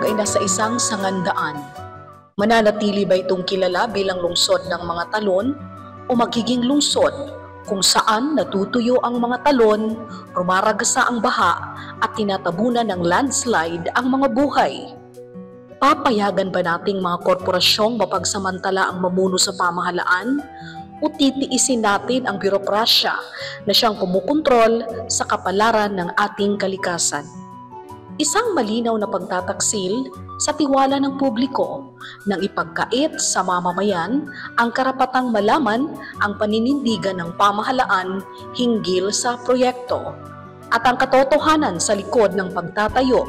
Kalbayog ay nasa isang sangandaan. Mananatili ba itong kilala bilang lungsod ng mga talon o magiging lungsod kung saan natutuyo ang mga talon, rumaragasa ang baha at tinatabunan ng landslide ang mga buhay? Papayagan ba nating mga korporasyong mapagsamantala ang mamuno sa pamahalaan o titiisin natin ang birokrasya na siyang kumukontrol sa kapalaran ng ating kalikasan? Isang malinaw na pagtataksil sa tiwala ng publiko nang ipagkait sa mamamayan ang karapatang malaman ang paninindigan ng pamahalaan hinggil sa proyekto at ang katotohanan sa likod ng pagtatayo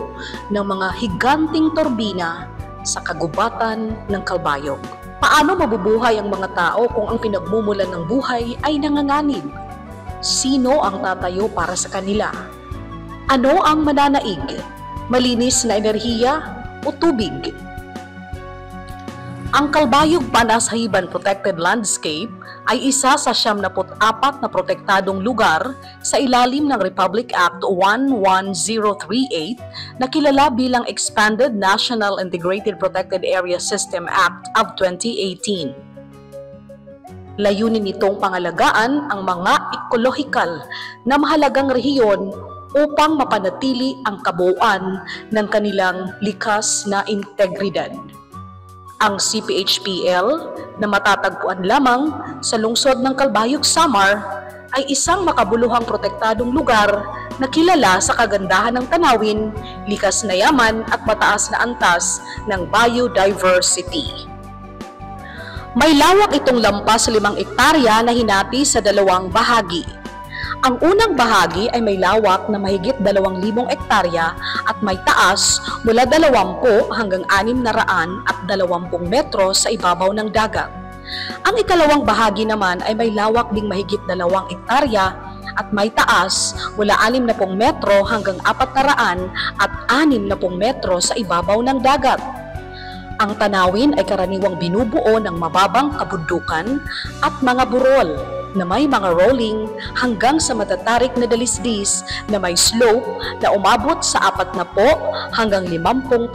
ng mga higanting turbina sa kagubatan ng Kalbayog. Paano mabubuhay ang mga tao kung ang pinagmumulan ng buhay ay nanganganib? Sino ang tatayo para sa kanila? Ano ang mananaig? Malinis na enerhiya o tubig? Ang Kalbayog Panas-Hiban Protected Landscape ay isa sa 74 na protektadong lugar sa ilalim ng Republic Act 11038 na kilala bilang Expanded National Integrated Protected Area System Act of 2018. Layunin nitong pangalagaan ang mga ekolohikal na mahalagang rehiyon upang mapanatili ang kabuuan ng kanilang likas na integridad. Ang CPHPL na matatagpuan lamang sa lungsod ng Kalbayog, Samar ay isang makabuluhang protektadong lugar na kilala sa kagandahan ng tanawin, likas na yaman at mataas na antas ng biodiversity. May lawak itong lampas 5 ektarya na hinati sa 2 bahagi. Ang unang bahagi ay may lawak na mahigit 2,000 ektarya at may taas mula 20 hanggang 620 metro sa ibabaw ng dagat. Ang ikalawang bahagi naman ay may lawak ding mahigit 2 ektarya at may taas mula 60 metro hanggang 460 metro sa ibabaw ng dagat. Ang tanawin ay karaniwang binubuo ng mababang kabundukan at mga burol na may mga rolling hanggang sa matatarik na dalisdis na may slope na umabot sa 40 hanggang 50%.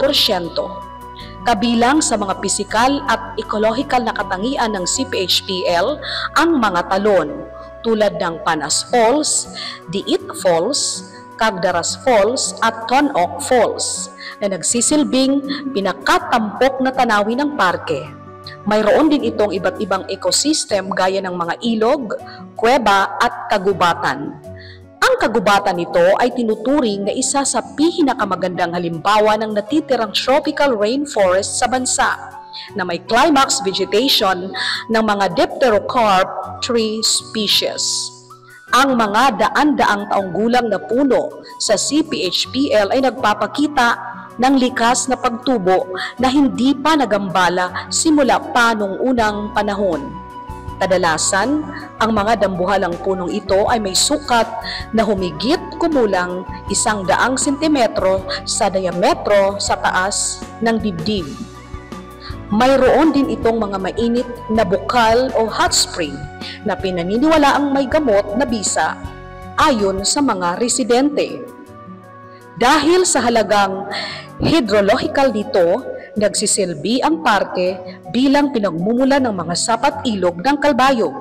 Kabilang sa mga pisikal at ekologikal na katangian ng CPHPL ang mga talon tulad ng Panas Falls, Diit Falls, Cagdaras Falls at Tonok Falls na nagsisilbing pinakatampok na tanawin ng parke. Mayroon din itong iba't ibang ecosystem gaya ng mga ilog, kuweba at kagubatan. Ang kagubatan nito ay tinuturing na isa sa pinakamagandang halimbawa ng natitirang tropical rainforest sa bansa na may climax vegetation ng mga dipterocarp tree species. Ang mga daan-daang taong gulang na puno sa CPHPL ay nagpapakita ng likas na pagtubo na hindi pa nagambala simula pa noong unang panahon. Kadalasan, ang mga dambuhalang punong ito ay may sukat na humigit kumulang 100 sentimetro sa diametro sa taas ng dibdib. Mayroon din itong mga mainit na bukal o hot spring na pinaniniwalaang may gamot na bisa ayon sa mga residente. Dahil sa halagang hydrological nito, nagsisilbi ang parke bilang pinagmumula ng mga sapat ilog ng Kalbayog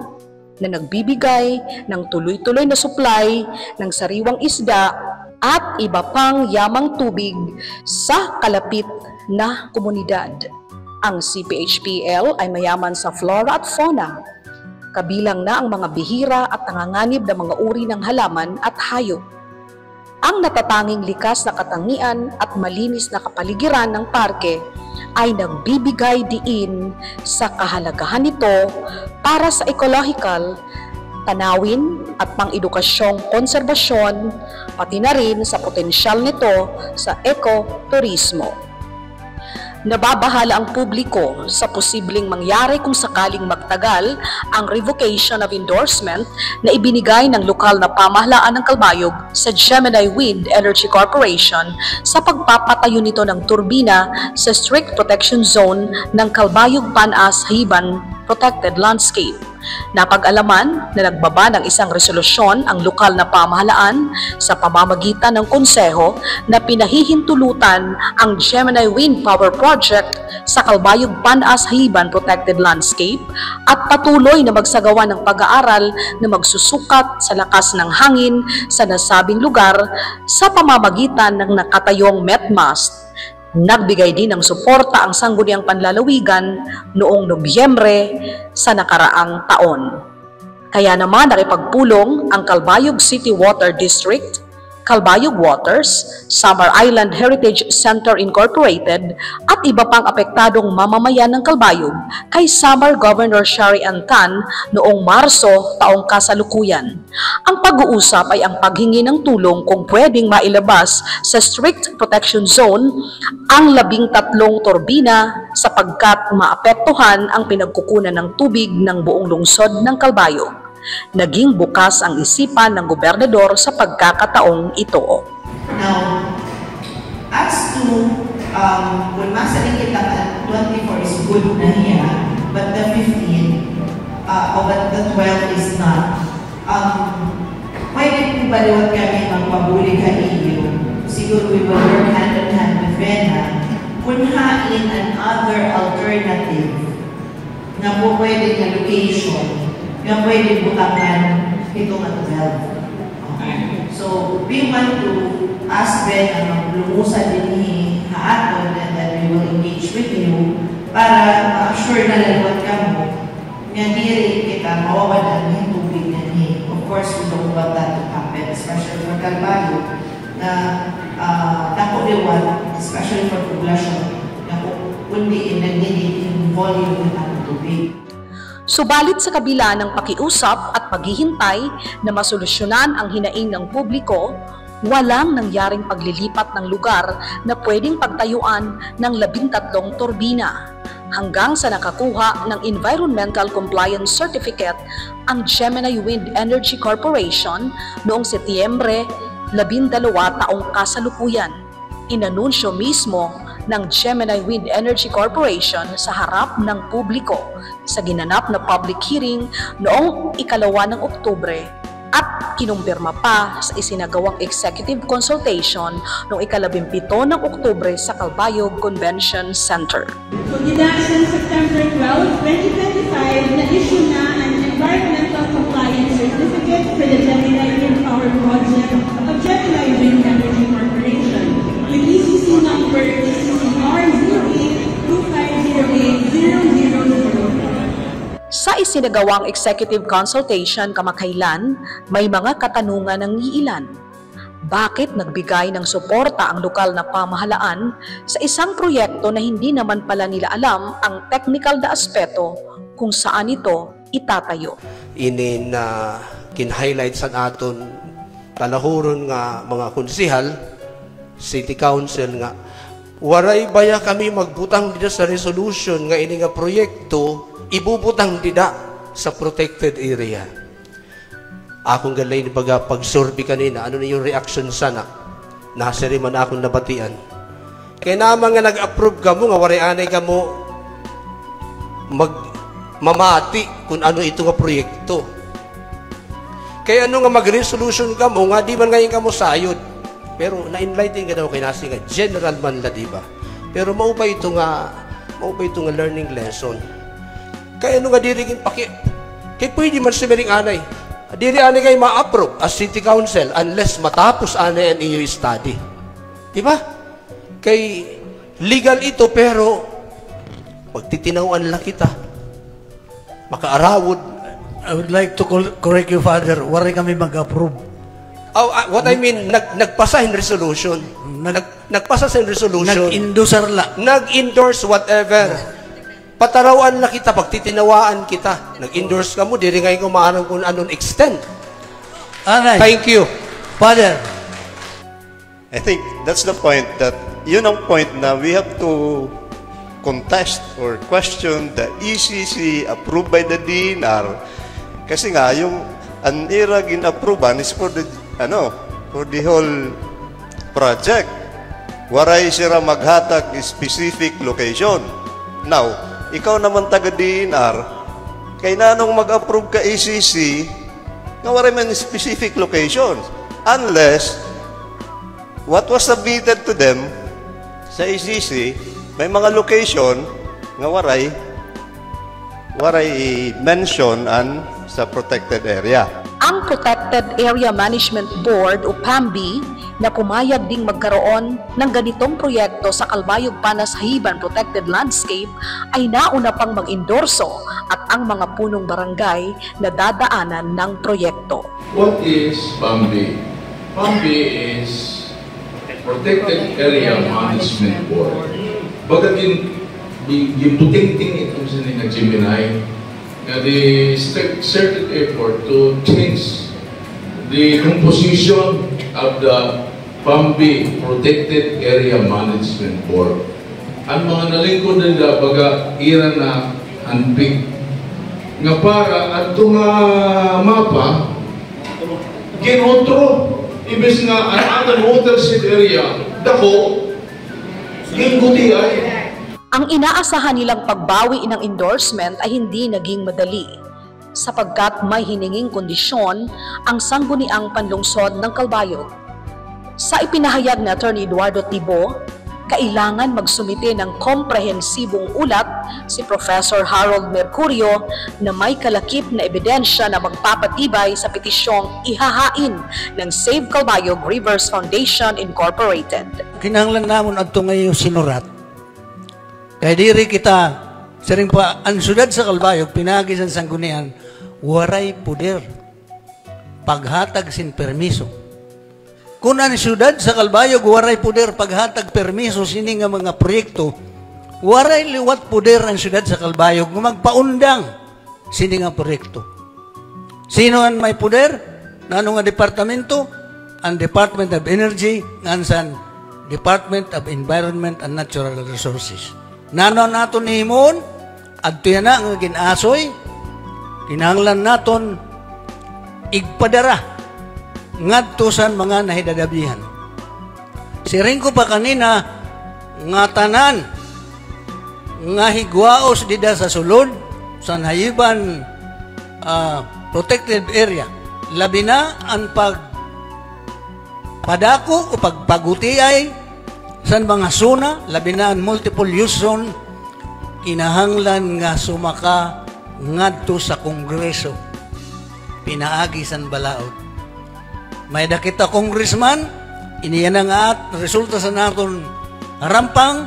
na nagbibigay ng tuloy-tuloy na supply ng sariwang isda at iba pang yamang tubig sa kalapit na komunidad. Ang CPHPL ay mayaman sa flora at fauna, kabilang na ang mga bihira at nanganganib na mga uri ng halaman at hayop. Ang natatanging likas na katangian at malinis na kapaligiran ng parke ay nagbibigay diin sa kahalagahan nito para sa ecological, tanawin at pang-edukasyong konserbasyon, pati na rin sa potensyal nito sa ekoturismo. Nababahala ang publiko sa posibleng mangyari kung sakaling magtagal ang revocation of endorsement na ibinigay ng lokal na pamahalaan ng Kalbayog sa Gemini Wind Energy Corporation sa pagpapatayo nito ng turbina sa strict protection zone ng Kalbayog Panas-Hiban Protected Landscape. Napag-alaman na nagbaba ng isang resolusyon ang lokal na pamahalaan sa pamamagitan ng konseho na pinahihintulutan ang Gemini Wind Power Project sa Calbayog Panas-Hiban Protected Landscape at patuloy na magsagawa ng pag-aaral na magsusukat sa lakas ng hangin sa nasabing lugar sa pamamagitan ng nakatayong metmast. Nagbigay din ng suporta ang Sangguniang Panlalawigan noong Nobyembre sa nakaraang taon. Kaya naman nakipagpulong ang Calbayog City Water District, Calbayog Waters, Samar Island Heritage Center Incorporated at iba pang apektadong mamamayan ng Calbayog kay Samar Governor Shari Antan noong Marso taong kasalukuyan. Ang pag-uusap ay ang paghingi ng tulong kung pwedeng mailabas sa strict protection zone ang 13 turbina sapagkat maapektuhan ang pinagkukunan ng tubig ng buong lungsod ng Calbayog. Naging bukas ang isipan ng gobernador sa pagkakataong ito. Now, as to kung masaling kita 24 is good na niya, but the 15 but the 12 is not. Pwede po baliwag kami magpabuli ka iyo. Siguro we will work hand in hand with Vena kunhain another alternative na po pwede na location nga pwede butangan itong at 12. Okay. So, we want to ask Ben na maglumusa din ni Haaton and then we will engage with you para ma-assure na lalawat ka mo nga diri kita mawawalan ng tubig na ni. Of course, we don't want that to happen, especially for Calbayog na nakuliwan, especially for population na kundi nagninig yung volume ng tubig. Subalit sa kabila ng pakiusap at paghihintay na masolusyonan ang hinaing ng publiko, walang nangyaring paglilipat ng lugar na pwedeng pagtayuan ng 13 turbina. Hanggang sa nakakuha ng Environmental Compliance Certificate ang Gemini Wind Energy Corporation noong Setyembre 12 taong kasalukuyan. Inanunsyo mismo ng Gemini Wind Energy Corporation sa harap ng publiko sa ginanap na public hearing noong 2 ng Oktubre at kinumpirma pa sa isinagawang executive consultation noong 17 ng Oktubre sa Calbayog Convention Center. So, gidaan September 12, 2025, na-issue na an Environmental Compliance Certificate for the Gemini Wind Power Project of Gemini Wind Energy Corporation with ECC number Sa isinagawang executive consultation kamakailan, may mga katanungan ng iilan. Bakit nagbigay ng suporta ang lokal na pamahalaan sa isang proyekto na hindi naman pala nila alam ang technical na aspeto kung saan ito itatayo? Inin na kin-highlight sa aton talahuron nga mga konsihal, City Council nga, waray baya kami magbutang dida sa resolution nga ini nga proyekto ibubutang dida sa protected area. Akong galay ni baga pag-survey kanina, ano na yung reaction sana? Nasa rin man akong nabatian. Kaya naman nga nag-approve ka mo, nga waray anay ka mo mamati kung ano ito nga proyekto. Kaya ano nga mag-resolution ka mo, nga di man ngayon ka mo sayod. Pero na-enlighten ka daw kay nasi nga general man la, diba? Pero maupa ito nga learning lesson. Kaya ano nga dirigin kaya pwede man sumering anay. Diri anay kayo ma-approve as City Council unless matapos anay ang iyo study. Diba? Kay legal ito pero pagtitinawan lang kita. Makaarawod. I would like to correct you, Father. Wari kami mag-approve. Oh, what I mean, nagpasa in resolution. Nagpasa sa resolution. Nag-endorse whatever. Patarawan na kita, pagtitinawaan kita. Nag-endorse ka mo, diri ngayon kumaanong kung anong extent. Anay. Thank you. Father. I think that's the point that, yun ang point na we have to contest or question the ECC approved by the DNR. Kasi nga, yung anira gin-approvean is for the, for the whole project. Waray sira maghatag specific location. Now, ikaw naman taga DNR, Kaya nanong mag-approve ka ECC, nga wala man specific locations. Unless, what was submitted to them sa ECC, may mga location nga waray mention an sa protected area. Ang Protected Area Management Board o PAMB na pumayag ding magkaroon ng ganitong proyekto sa Calbayog Panas Hayiban Protected Landscape ay nauna pang mag-endorso at ang mga punong barangay na dadaanan ng proyekto. What is PAMB? PAMB is Protected Area Management Board. Bagagin, giputing-ting ito sa nga Gemini na the certain effort to change the composition of the PAMB Protected Area Management Board. Ang mga nalingkod nila baga ira na handpig nga para at itong mapa ginotro ibig nga ang atong watershed area dako ginguti ay. Ang inaasahan nilang pagbawi ng endorsement ay hindi naging madali sapagkat may hininging kondisyon ang sangguniang panlungsod ng Calbayog. Sa ipinahayag ni Attorney Eduardo Tibo, kailangan magsumite ng komprehensibong ulat si Professor Harold Mercurio na may kalakip na ebidensya na magpapatibay sa petisyong ihahain ng Save Calbayog Rivers Foundation Incorporated. Kinahanglan namon adto ngayon sinurat. Kaya diri kita, siring pa, ang syudad sa Calbayog, pinagi sa sanggunian, waray puder, paghatag sin permiso. Kung ang syudad sa Calbayog, waray puder, paghatag permiso, sini nga mga proyekto, waray liwat puder ang syudad sa Calbayog, magpaundang, sini nga proyekto. Sino ang may puder? Nano nga departamento? Ang Department of Energy, ngansan Department of Environment and Natural Resources. Nano naton himon adto na nga ginasoy kinahanglan naton igpadara ngadto sa mga nahidadabihan. Siring ko pa kanina nga tanan nga higwaos dida sa sulod sa Hayiban protected area labi na ang padako o pagpagutiay san mga zona, labi na ang multiple use zone, kinahanglan nga sumaka ngadto sa Kongreso. Pinaagi san balaod. May dakita congressman, iniyan nga at resulta sa naton harampang,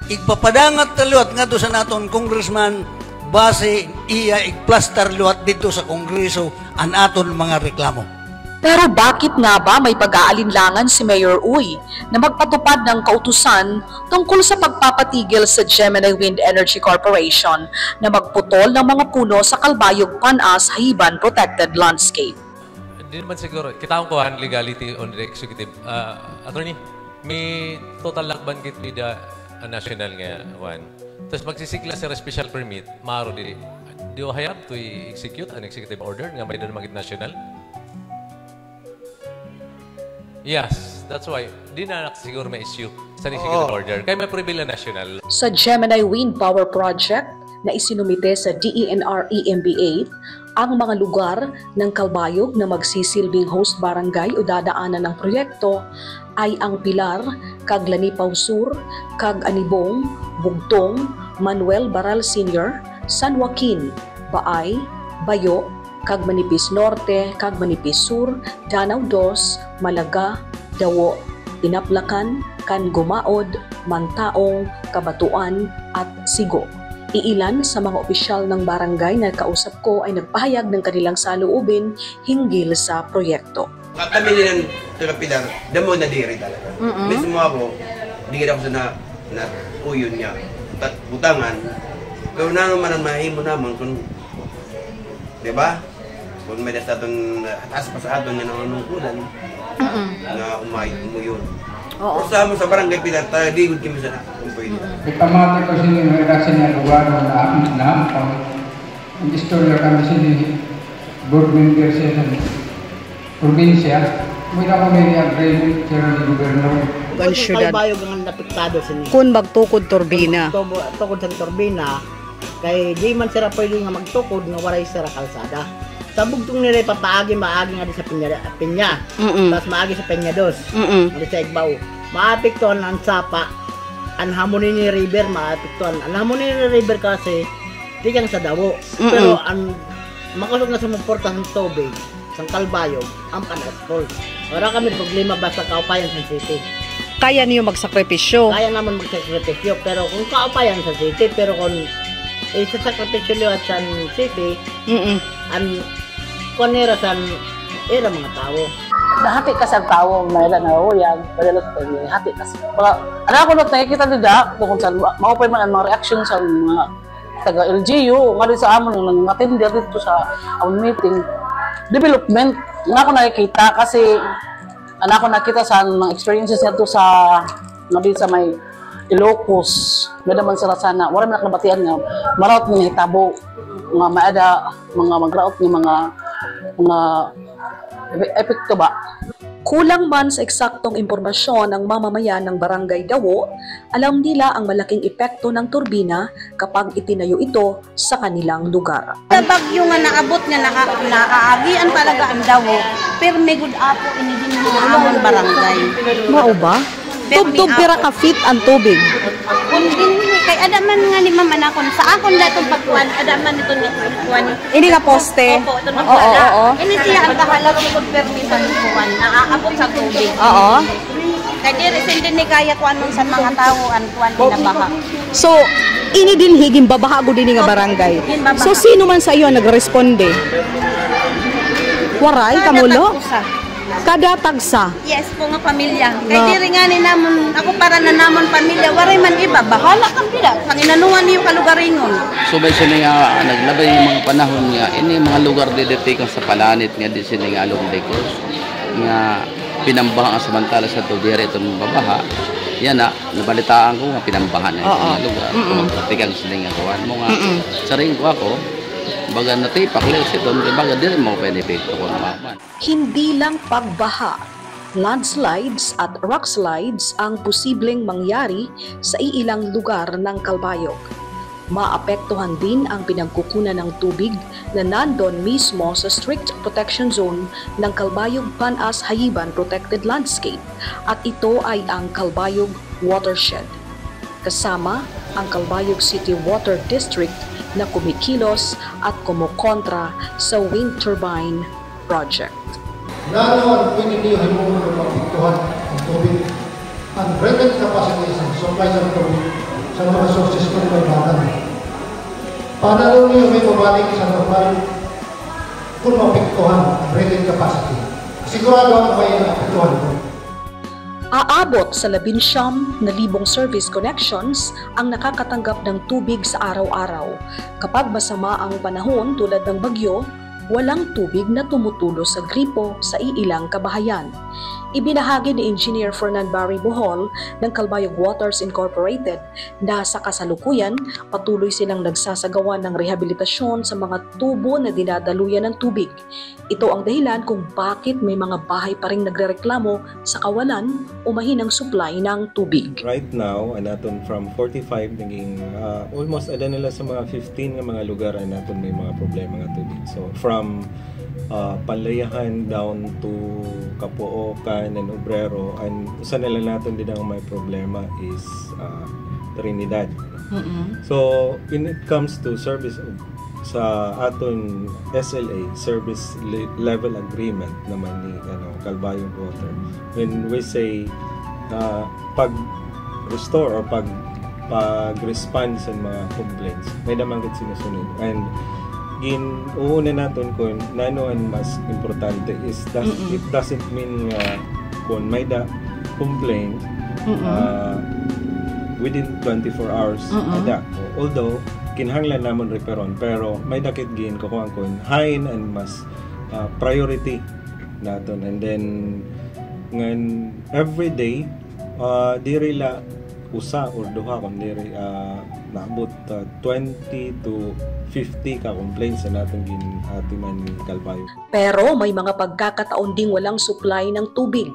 igpapadangat taluat ngadto sa naton congressman, base iya igplaster luat dito sa Kongreso ang aton mga reklamo. Pero bakit nga ba may pag-aalinlangan si Mayor Uy na magpatupad ng kautusan tungkol sa pagpapatigil sa Gemini Wind Energy Corporation na magputol ng mga puno sa Calbayog Panas Hayiban Protected Landscape? Hindi naman siguro. Kita ko kuhan legality on the executive. Attorney, may total lakban kit with the national nga one. Tapos magsisikla sa special permit, maaro di. Do I have to execute an executive order nga may doon magit national? Yes, that's why. Di na siguro may issue sa executive order. Kaya may prevail na national. Sa Gemini Wind Power Project na isinumite sa DENR EMB 8, ang mga lugar ng Calbayog na magsisilbing host barangay o dadaanan ng proyekto ay ang Pilar, kag Lanipaw Sur, kag Anibong, Bugtong, Manuel Baral Sr., San Joaquin, Baay, Bayo, kag Manipis Norte, kag Manipis Sur, Danau Dos, Malaga, Dawo, Inaplakan, kan Gumaod, Mantaong, Kabatuan at Sigo. Iilan sa mga opisyal ng barangay na kausap ko ay nagpahayag ng kanilang saloobin hinggil sa proyekto. Kami nilang Pilar, damo na diri talaga. Mismo ako, di ako sa na uyon niya. Butangan, pero naman ang mahimo naman kung, di ba? Kung may desatong atas pa sa aton nga nanunungkulan na umuyon. O sa mo sa barangay Pilar, tayo di gud kami sa kung pwede. Ikamati ko sini redaksi na lugar na pang istorya kami sini board member sa probinsya. Muna ko may agreement sa gobyerno. Kalbayog ang napiktado sini. Kung magtukod turbina. Tukod sa turbina, Kay di man sira pwede nga magtukod nga waray sira kalsada. Sa bugtong nila papaagi maagi nga di sa pinya. Tas maagi sa Peña 2. Di sa Igbaw. Maapektuhan ang sapa. Ang Hamon ni River maapektuhan. Ang Hamon ni River kasi di kang sa Dawo. Pero ang makasog na sumuporta ng tubig sa Calbayog ang Panaspol. Wala kami problema basta kaupayan sa city. Kaya niyo magsakripisyo. Kaya naman magsakripisyo pero kung kaupayan sa city pero kung sa sakripisyo liwat sa city ang kunera sa era mga tao. Nahati ka sa tao, mayroon na uyag, padalos tayo, hati ka sa. Ano ako nung nakikita nila, kung saan maupay man ang mga reaction sa mga taga-LGU, nga rin sa amon, nang matindi dito sa amon meeting, development, nga ako nakikita kasi ako nakita sa mga experiences nito sa nga din sa may Ilocos, may naman sila sana, wala man nakabatian nga, maraot nga hitabo, mga maada, mga magraot ng mga epekto ba? Kulang man sa eksaktong impormasyon ng mamamayan ng Barangay Dawo, alam nila ang malaking epekto ng turbina kapag itinayo ito sa kanilang lugar. Sa bagyo nga naabot nga naaagian talaga ang Dawo, pero may good apo ini din mga amon barangay. Mao ba? Tubtub pira ka feet ang tubig. Kung din kay adaman nga ni mama nakon sa akon datong pagkuan, adaman nito nga pagkuan. Ini nga poste. Opo, ito nga pala. Ini siya ang kahalag sa permisan kuan, naaabot sa tubig. Oo. Kay dire sindi ni kaya kuan nun sa mga tawo an kuan binabaha. So, ini din higing babaha gud dinhi nga barangay. So sino man sa iyo nagresponde? Waray kamulo? Kada tagsa. Yes po nga pamilya. Kay diri nga ni namon ako para na namon pamilya waray man iba bahala kan pila panginanuan niyo kalugaringon. Subay sini nga naglabay yung mga panahon nga ini mga lugar dito sa Palanit nga di sini nga Alondecos nga pinambahan ang samantala sa tubiri itong babaha. Yan na nabalitaan ko nga pinambahan na mga lugar. Kapatikan sila nga kawan mo nga saring ko ako baga natipak lang si Tom, baga din mo benefito ko naman. Hindi lang pagbaha, landslides at rockslides ang posibleng mangyari sa iilang lugar ng Calbayog. Maapektuhan din ang pinagkukunan ng tubig na nandon mismo sa strict protection zone ng Calbayog Panas-Hayiban Protected Landscape at ito ay ang Calbayog Watershed. Kasama ang Calbayog City Water District na kumikilos at kumukontra sa wind turbine project. Lalo ang pininihan mo ng mapiktuhan ng tubig, ang rated capacity ng supply ng tubig sa mga sources ng kailangan. Paano niyo may mabalik sa normal kung mapiktuhan ang rated capacity? Sigurado ang may napiktuhan ito. Aabot sa 19,000 service connections ang nakakatanggap ng tubig sa araw-araw. Kapag masama ang panahon tulad ng bagyo, walang tubig na tumutulo sa gripo sa iilang kabahayan. Ibinahagi ni Engineer Fernan Barry Bohol ng Calbayog Waters Incorporated na sa kasalukuyan patuloy silang nagsasagawa ng rehabilitasyon sa mga tubo na dinadaluyan ng tubig. Ito ang dahilan kung bakit may mga bahay pa ring nagrereklamo sa kawalan o mahinang supply ng tubig. Right now, anaton from 45 naging almost ada nila sa mga 15 nga mga lugar anaton may mga problema nga tubig. So from Panlayahan down to Capoocan and Obrero, and isa nila natin din ang may problema is Trinidad. So when it comes to service sa aton SLA, service level agreement naman ni Calbayog Water, when we say pag-restore or pag-respond sa mga complaints, may namanggit sinusunod. And una natin kung nano ang mas importante is that it doesn't mean kung may complaint within 24 hours ada. Although kinahanglan namon reparon pero may dakit gin ko kung hain and mas priority naton. And then every day diri la usa or duha kun diri naabot 20 to 50 ka complaints sa natong ginatiman ni Calbayog. Pero may mga pagkakataon ding walang supply ng tubig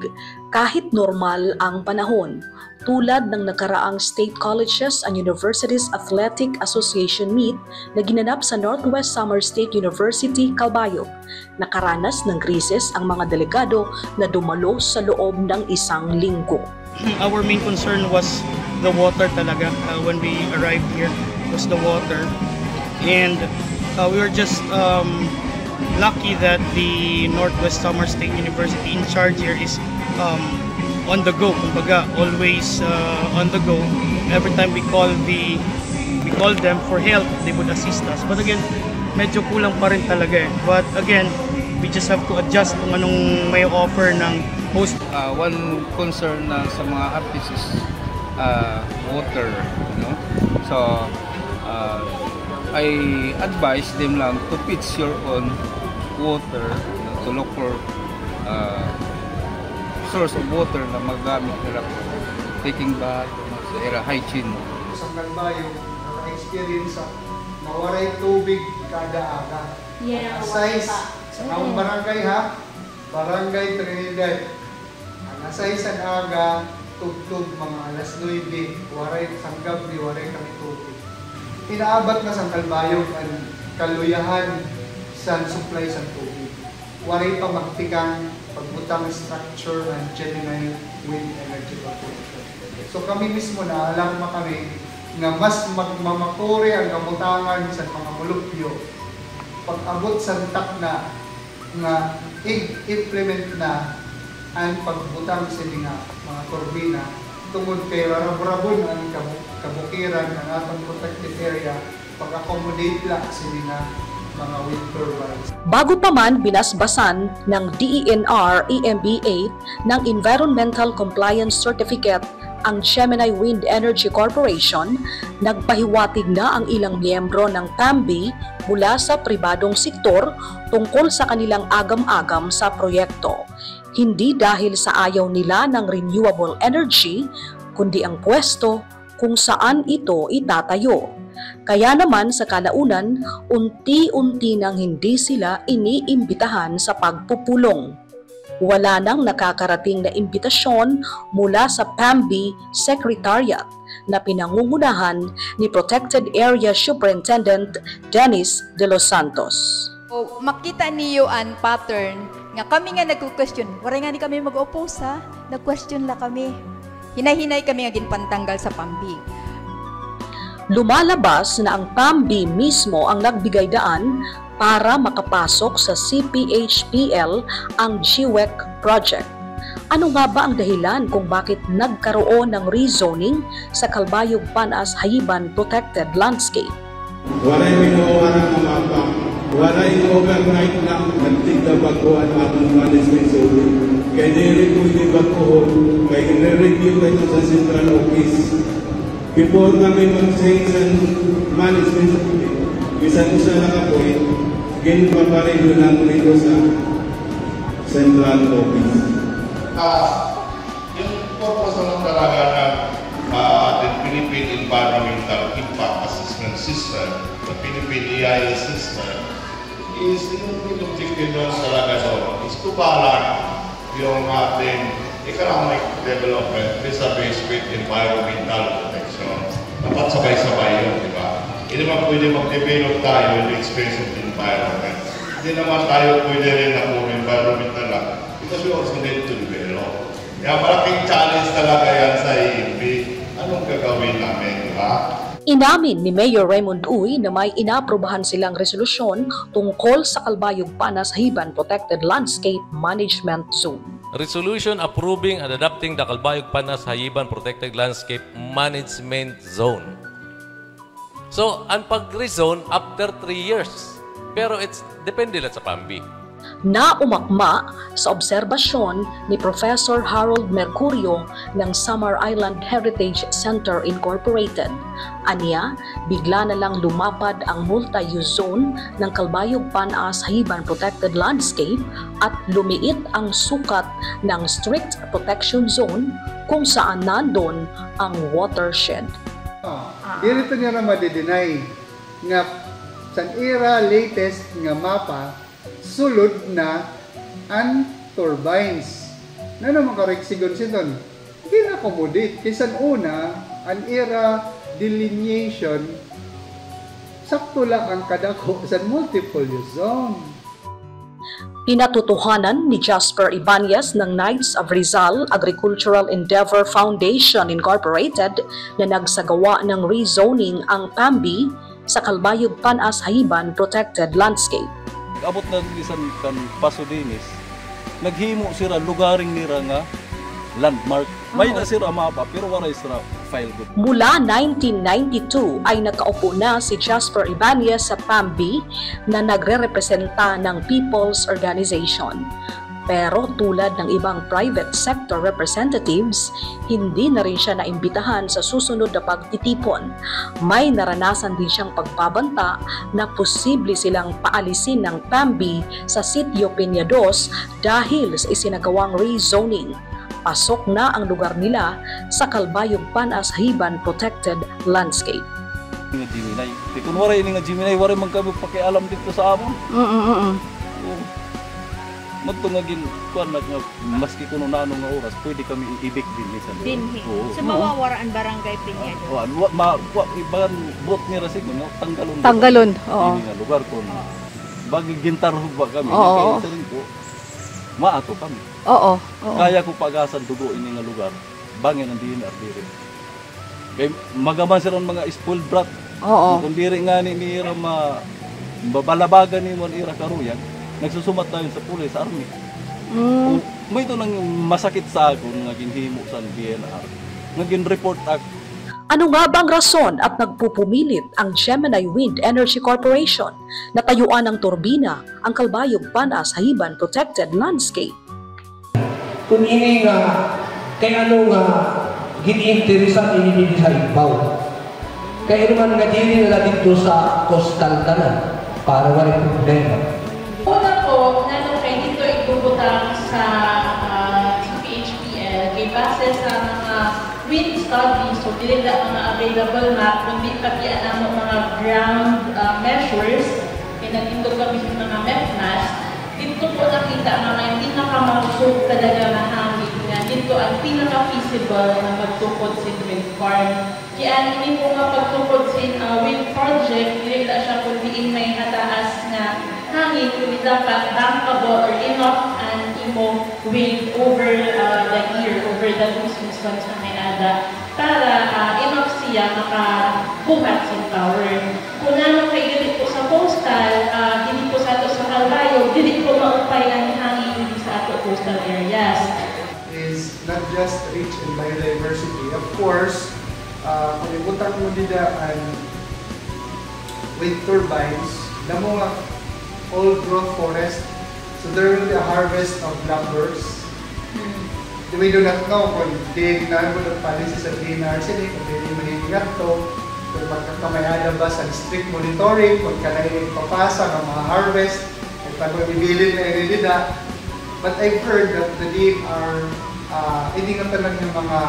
kahit normal ang panahon. Tulad ng nakaraang State Colleges and Universities Athletic Association Meet na ginanap sa Northwest Samar State University, Calbayog. Nakaranas ng krisis ang mga delegado na dumalo sa loob ng isang linggo. Our main concern was the water talaga. When we arrived here was the water, and we were just lucky that the Northwest Samar State University in charge here is on the go, kumbaga always on the go. Every time we call them for help, they would assist us. But again, medyo kulang pa rin talaga eh. But again, we just have to adjust kung anong may offer ng host. One concern sa mga artists is water, you know. So I advise them lang to pitch your own water, you know, to look for source of water na magamit nila for taking bath, sa era hygiene. Sa Calbayog, naka-experience sa mawaray tubig kada aga. Yeah, size sa kaong barangay ha, Barangay Trinidad. Ang size ang aga, tugtog mga alas 9, waray sang gabi, waray kami tubig. Inaabat na sa Calbayog ang kaluyahan sa supply sa tubig. Waray pa magtikang pagbutang structure ng Gemini Wind Energy Corporation. So kami mismo na alarma kami na mas magmamakuri ang kabutangan sa mga mulupyo pag-abot sa tak na nga implement na ang pagbutang sa mga turbina tungod kay rarab-rabon ang kabukiran ng atong protected area pag-accommodate lang sa mga wind turbines. Bago pa man binasbasan ng DENR EMB 8 ng Environmental Compliance Certificate ang Gemini Wind Energy Corporation, nagpahiwatig na ang ilang miyembro ng PAMB mula sa pribadong sektor tungkol sa kanilang agam-agam sa proyekto. Hindi dahil sa ayaw nila ng renewable energy, kundi ang pwesto kung saan ito itatayo. Kaya naman sa kalaunan, unti-unti nang hindi sila iniimbitahan sa pagpupulong. Wala nang nakakarating na imbitasyon mula sa PAMB Secretariat na pinangungunahan ni Protected Area Superintendent Dennis De Los Santos. O, makita niyo ang pattern nga kami nga nagku-question. Waray nga ni kami mag-oppose ha. Nag-question la kami. Hinay-hinay kami nga ginpantanggal sa PAMB. Lumalabas na ang PAMB mismo ang nagbigay daan para makapasok sa CPHPL ang GWEC project. Ano nga ba ang dahilan kung bakit nagkaroon ng rezoning sa Calbayog Panas Hayiban Protected Landscape? Waray minuwa ng mapa, waray overnight lang nagtigdabaguan ang management zone. Kaya nire po hindi baguhon, kaya nire-review kayo sa central office. Before kami mag-change ang management, isa ko sa nakapoint, ginpaparedo lang rito sa central office. Yung purpose naman talaga ng the Philippine Environmental Impact Assessment System, the Philippine EIS system, is yung objective doon talaga doon, is to balance yung ating economic development vis-a-vis with environmental protection. Dapat sabay-sabay yun, di ba? Hindi naman pwede mag-develop tayo in the expense of the environment. Hindi naman tayo pwede rin na puro environmental lang because we also need to develop. Kaya malaking challenge talaga yan sa EMB. Anong gagawin namin, di ba? Inamin ni Mayor Raymond Uy na may inaprubahan silang resolusyon tungkol sa Calbayog Panas Hayiban Protected Landscape Management Zone. Resolution approving and adopting the Calbayog Panas Hayiban Protected Landscape Management Zone. So, ang pag-rezone after 3 years. Pero it's depende lang sa PAMB. Na umakma sa obserbasyon ni Professor Harold Mercurio ng Samar Island Heritage Center Incorporated. Aniya, bigla na lang lumapad ang multi-use zone ng Calbayog Panas Hayiban Protected Landscape at lumiit ang sukat ng strict protection zone kung saan nandun ang watershed. Dito niya na madi-deny nga sa era latest nga mapa sulod na ang turbines. Na naman kareksigon siton? Gina-accommodate. Kaysa una, ang era delineation sakto lang ang kadako sa multiple use zone. Pinatutuhanan ni Jasper Ibanez ng Knights of Rizal Agricultural Endeavor Foundation Incorporated na nagsagawa ng rezoning ang PAMBI sa Calbayog Panas Hayiban Protected Landscape. Abot na lisan kan Paso Dinis, naghimo sira lugaring nira nga landmark. May na sira mapa pero wala sira file good. Mula 1992 ay nakaupo na si Jasper Ibanez sa PAMBI na nagre-representa ng People's Organization. Pero tulad ng ibang private sector representatives, hindi na rin siya naimbitahan sa susunod na pagtitipon. May naranasan din siyang pagbabanta na posible silang paalisin ng PAMBI sa Sitio Peñados dahil sa isinagawang rezoning. Pasok na ang lugar nila sa Calbayog Panas Hayiban Protected Landscape. Nga Gemini. Kung wala ini nga Gemini, wala man kami pakialam dito sa amon. Magtungagin kuan nga maski kuno na anong oras, pwede kami iibig din minsan. Dinhi. So mawawaraan barangay Peñados. Iban bot ni rasig mo tanggalon. Tanggalon. Oo. Ini nga lugar kun bagi gintar ba kami. Kaya sa rin ko maato kami. Oo. Kaya ko pag-asan dugo ini nga lugar. Bangin ang DNR diri. Kay magaman sila mga spoiled brat. Oo. Kung diri nga ni ira babalabagan ni mo ira karuyan, nagsusumat tayo sa pulis, sa army. May ito nang masakit sa ako nga ginhimo sa DNR. Nga gin-report ako. Ano nga bang rason at nagpupumilit ang Gemini Wind Energy Corporation na tayuan ng turbina ang Calbayog Panas Hayiban Protected Landscape? Kung ini nga, kay ano nga, gini-interesan ini sa ibaw. Kaya naman nga dili nila dito sa coastal tanan para wala problema. Una po, nanong kayo dito ibubutang sa PHPL, kay base sa mga wind studies, so dili na mga available map, kundi pati ang mga ground measures, kaya nandito kami sa mga MEPMAS, dito po nakita nga may pinakamalusog talaga na hangin nga dito ang pinaka-feasible na pagtukod sa wind farm. Kaya hindi po nga pagtukod sa wind project, hindi na siya kundi may hataas na hangin, kundi dapat bankable or enough and imo wind over the year, over the seasons na may ada, para enough siya makabuhat sa power. Kung ano kayo dito sa coastal, hindi po sa ito sa Calbayog, hindi po maupay ang hangin sa ato coastal areas. Is not just rich in biodiversity. Of course, kung ibutang mo nila ang wind turbines, damo nga old growth forest, so there will be a harvest of blackbirds. We do not know kung di na mo ng policy sa DNR sila, kung di maniningat to, kung magkakamayada ba sa strict monitoring, kung kanayin papasa ng mga harvest, at pag mabibilin na ininida. But I've heard that the DNR, hindi nga talaga yung mga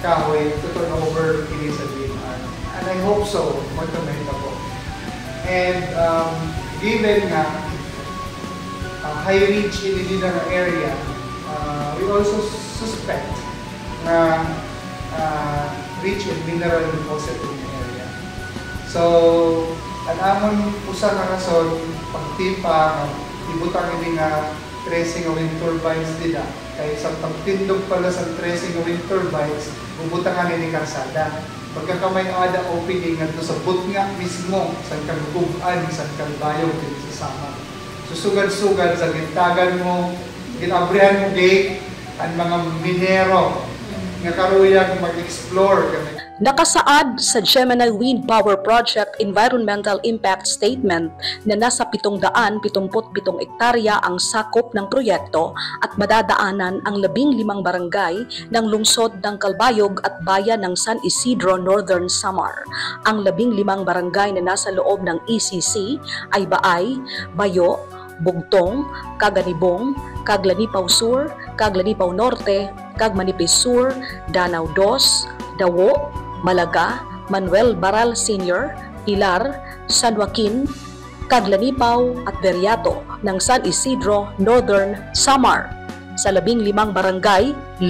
kahoy to turn over ini sa DNR. And I hope so, magkamahita po. And given na high reach in the area, we also suspect na rich in mineral deposit in the area. So, ang amon usa nga rason pagtipa ibutang ini nga tracing of wind turbines dila kay sa pagtindog pala sa tracing of wind turbines bubutangan ini karsada. Pagkakamay ada opening ngadto sa butnga mismo sa Kaguban sa Calbayog dito sa Samar. Susugad-sugad sa gintagan mo, ginabrihan mo gate ang mga minero nga karuyag mag-explore kami. Nakasaad sa Gemini Wind Power Project Environmental Impact Statement na nasa 777 ektarya ang sakop ng proyekto at madadaanan ang 15 barangay ng lungsod ng Calbayog at bayan ng San Isidro, Northern Samar. Ang 15 barangay na nasa loob ng ECC ay Baay, Bayo, Bugtong, Kaganibong, Kaglanipaw Sur, Kaglanipaw Norte, Kagmanipis Sur, Danau Dos, Dawo, Malaga, Manuel Baral Sr., Pilar, San Joaquin, Caglanipaw at Beriato ng San Isidro, Northern Samar. Sa 15 barangay, 5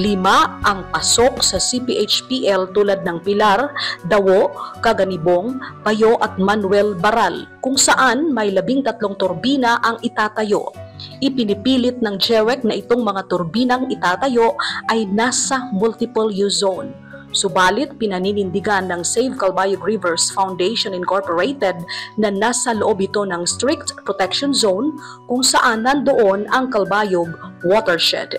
ang pasok sa CPHPL tulad ng Pilar, Dawo, Kaganibong, Payo at Manuel Baral, kung saan may 13 turbina ang itatayo. Ipinipilit ng JEWEC na itong mga turbinang itatayo ay nasa multiple use zone. Subalit, pinaninindigan ng Save Calbayog Rivers Foundation Incorporated na nasa loob ito ng strict protection zone kung saan nandoon ang Calbayog watershed.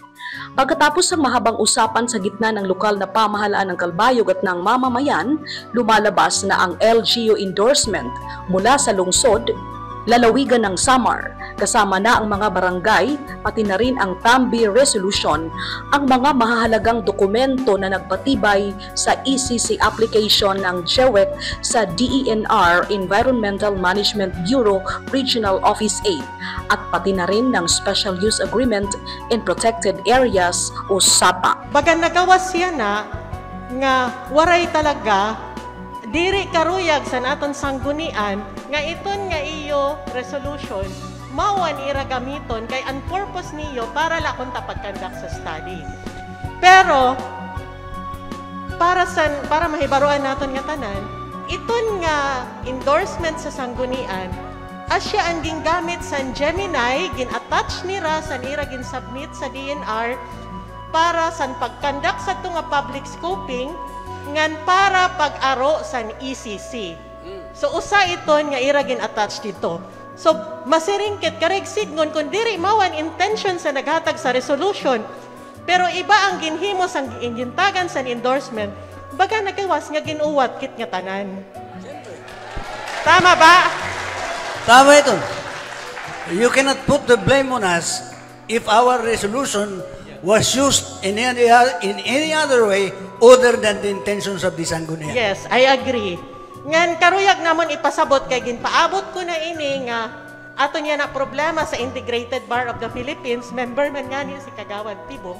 Pagkatapos ng mahabang usapan sa gitna ng lokal na pamahalaan ng Calbayog at ng mamamayan, lumalabas na ang LGU endorsement mula sa lungsod, lalawigan ng Samar, kasama na ang mga barangay, pati na rin ang Tambi Resolution, ang mga mahahalagang dokumento na nagpatibay sa ECC application ng JEWEC sa DENR Environmental Management Bureau Regional Office 8 at pati na rin ng Special Use Agreement in Protected Areas o SAPA. Baga nagawas siya na nga waray talaga diri karuyag sa naton sanggunian nga iton nga iyo resolution mawan ira gamiton kay ang purpose niyo para lakon ta pagkandak sa study. Pero para mahibaruan naton nga tanan, iton nga endorsement sa sanggunian asya ang gingamit sa Gemini, gin-attach nira sa nira gin-submit sa DNR para sa pagkandak sa ito nga public scoping ngan para pag-aro sa ECC. So usa iton nga ira gin-attach dito. So masiringkit kareg signon kun diri mawan intention sa naghatag sa resolution pero iba ang ginhimo sang gintagan sa endorsement baga nagawas nga ginuwat kit nga tanan. Tama ba? Tama ito. You cannot put the blame on us if our resolution was used in any other way other than the intentions of the Sanggunian. Yes, I agree. Ngan karuyag namon ipasabot kay ginpaabot ko na ini nga ato niya na problema sa Integrated Bar of the Philippines, member man nga niya si Kagawad Tibo.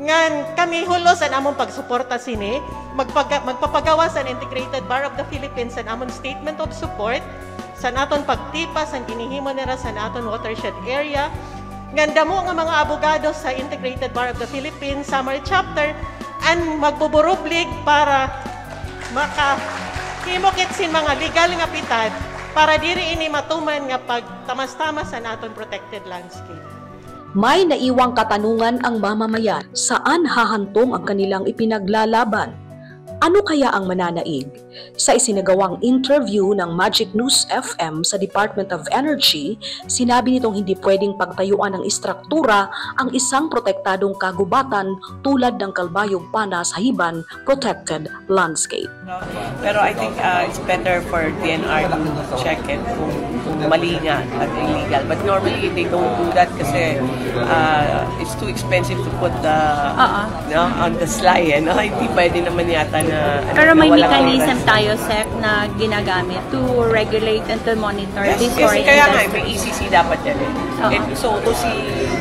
Ngan kami hulos ang among pagsuporta sini, magpapagawa sa Integrated Bar of the Philippines sa among statement of support sa naton pagtipas ang ginihimo nila sa naton watershed area. Ngan damo nga mga abogado sa Integrated Bar of the Philippines Samar Chapter ang magbuburublig para himokit sin mga legal nga pitad para diri ini matuman nga pagtamas-tamas sa naton protected landscape. May naiwang katanungan ang mamamayan, saan hahantong ang kanilang ipinaglalaban? Ano kaya ang mananaig? Sa isinagawang interview ng Magic News FM sa Department of Energy, sinabi nitong hindi pwedeng pagtayuan ng istruktura ang isang protektadong kagubatan tulad ng Calbayog Panas Hayiban Protected Landscape. Pero I think it's better for DNR to check it kung mali nga at illegal. But normally they don't do that kasi it's too expensive to put on the sly. Hindi pwede naman yata na pero may mechanism tayo, Sec, na ginagamit to regulate and to monitor this foreign industry. Kaya nga, may ECC dapat yan eh. So, si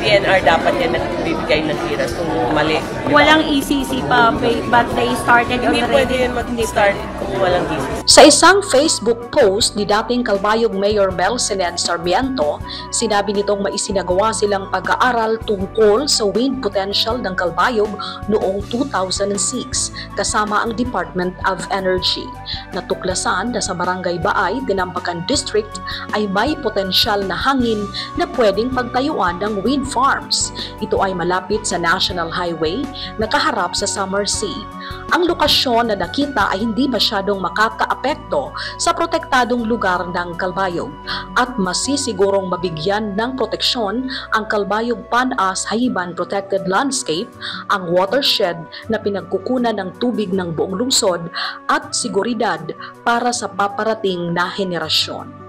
DNR dapat yan nagbibigay ng tiras kung mali. Walang ECC pa, but they started already. Hindi pwede yan mag-start kung walang ECC. Sa isang Facebook post ni dating Calbayog Mayor Melsened Sarmiento, sinabi nitong maisinagawa silang pag-aaral tungkol sa wind potential ng Calbayog noong 2006 kasama ang Department of Energy. Natuklasan na sa Barangay Baay, Dinampacan District ay may potensyal na hangin na pwedeng pagtayuan ng wind farms. Ito ay malapit sa National Highway na kaharap sa Samar Sea. Ang lokasyon na nakita ay hindi masyadong makakaapekto sa protektadong lugar ng Calbayog at masisigurong mabigyan ng proteksyon ang Calbayog Panas Hayiban Protected Landscape, ang watershed na pinagkukunan ng tubig ng buong lungsod at seguridad para sa paparating na henerasyon.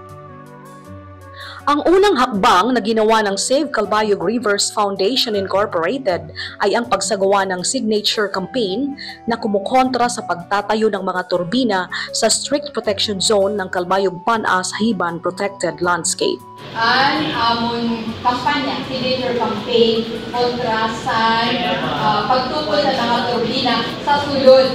Ang unang hakbang na ginawa ng Save Calbayog Rivers Foundation Incorporated ay ang pagsagawa ng signature campaign na kumukontra sa pagtatayo ng mga turbina sa strict protection zone ng Calbayog Panas Hayiban Protected Landscape. Ang among kampanya, signature campaign kontra sa pagtukol sa mga turbina sa sulod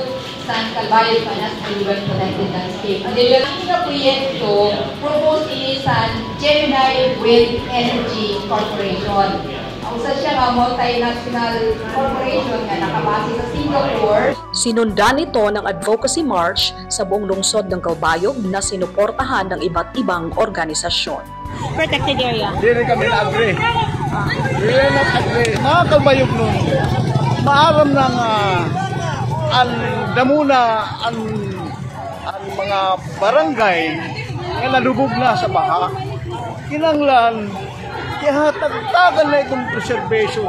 San Calvario Panas River Protected Landscape. Ang delivery na proyekto proposed ni San Gemini Wind Energy Corporation. Ang isa siya nga multinational corporation na nakabase sa Singapore. Sinundan ito ng advocacy march sa buong lungsod ng Calbayog na sinuportahan ng iba't ibang organisasyon. Protected area. Hindi kami na-agree. Hindi na-agree. Mga Calbayog nun, maaram ng ang damuna ang mga barangay na nalubog na sa baha. Kinanglan, ihatagtagan na itong preservation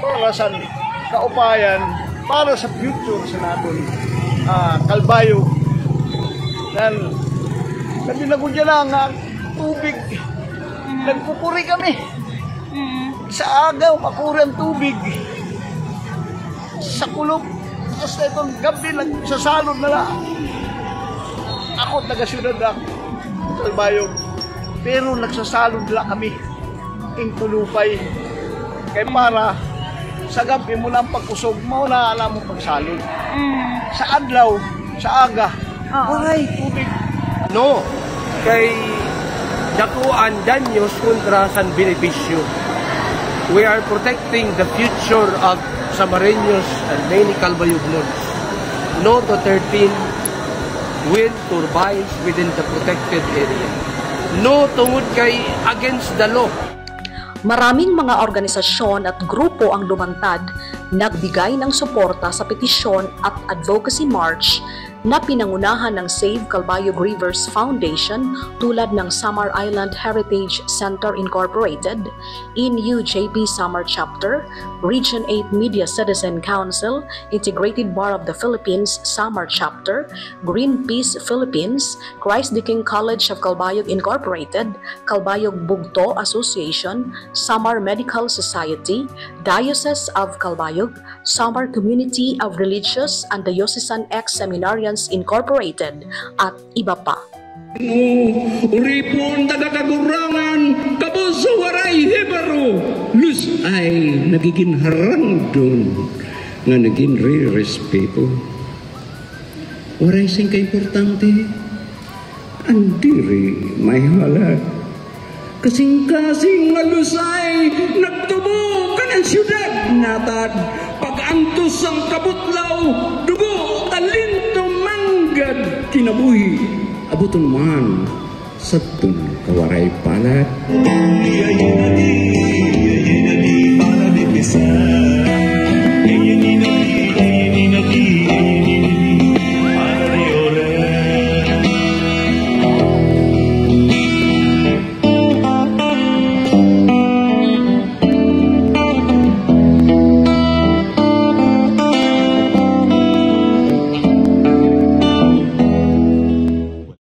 para sa kaupayan, para sa future sa natin Calbayog. Nabinagudya na nga tubig. Nagpupuri kami. Sa agaw, makuri ang tubig. Sa kulog, basta itong gabi lang, sasalod na lang. Ako, taga-syudad lang, Calbayog. Pero nagsasalod lang kami, in kulupay. Kaya para, sa gabi mo lang pag-usog, mauna alam mo pagsalod. Sa adlaw, sa aga, waray, tubig. No, kay dakuan danyos kontra san benepisyo. We are protecting the future of Samariños and many Calbayog nodes. No to 13 wind turbines within the protected area. No tungod kay against the law. Maraming mga organisasyon at grupo ang lumantad, nagbigay ng suporta sa petisyon at advocacy march na pinangunahan ng Save Calbayog Rivers Foundation tulad ng Samar Island Heritage Center Incorporated, NUJP Samar Chapter, Region 8 Media Citizen Council, Integrated Bar of the Philippines Samar Chapter, Greenpeace Philippines, Christ the King College of Calbayog Incorporated, Calbayog Bugto Association, Samar Medical Society, Diocese of Calbayog, Samar Community of Religious and Diocesan Ex-Seminarians Incorporated, at iba pa. Uripon tagakagurangan kabos sa waray hebaro lus ay nagiging harang doon nga naging re-respeto. Waray sing ka-importante andiri may halat kasing-kasing nga lusay nagtubo ka ng siyudad natad pag-antos ang kabutlaw dugo talinto manggad kinabuhi abuton man sabton kawaray palat para di bisa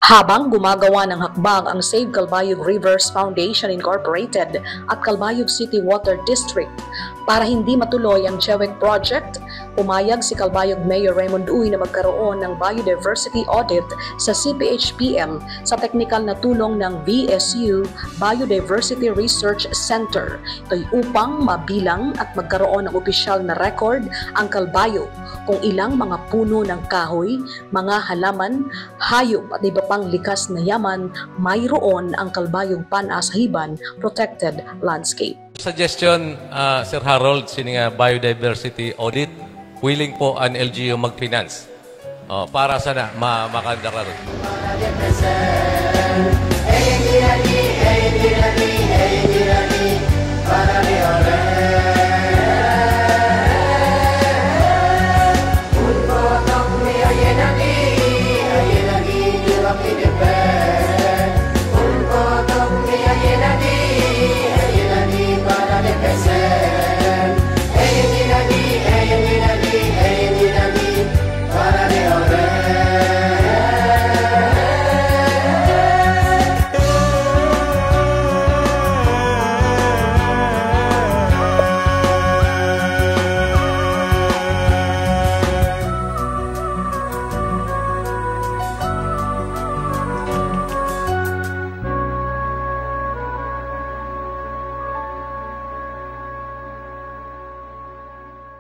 Habang gumagawa ng hakbang ang Save Calbayog Rivers Foundation Incorporated at Calbayog City Water District para hindi matuloy ang CHEWEC project, pumayag si Calbayog Mayor Raymond Uy na magkaroon ng biodiversity audit sa CPHPL sa teknikal na tulong ng VSU Biodiversity Research Center. Ito'y upang mabilang at magkaroon ng opisyal na record ang Calbayog kung ilang mga puno ng kahoy, mga halaman, hayop at iba pang likas na yaman mayroon ang Calbayog Panasahiban Protected Landscape. Suggestion, Sir Harold, sini nga biodiversity audit, willing po ang LGU mag-finance para sana makandara ron.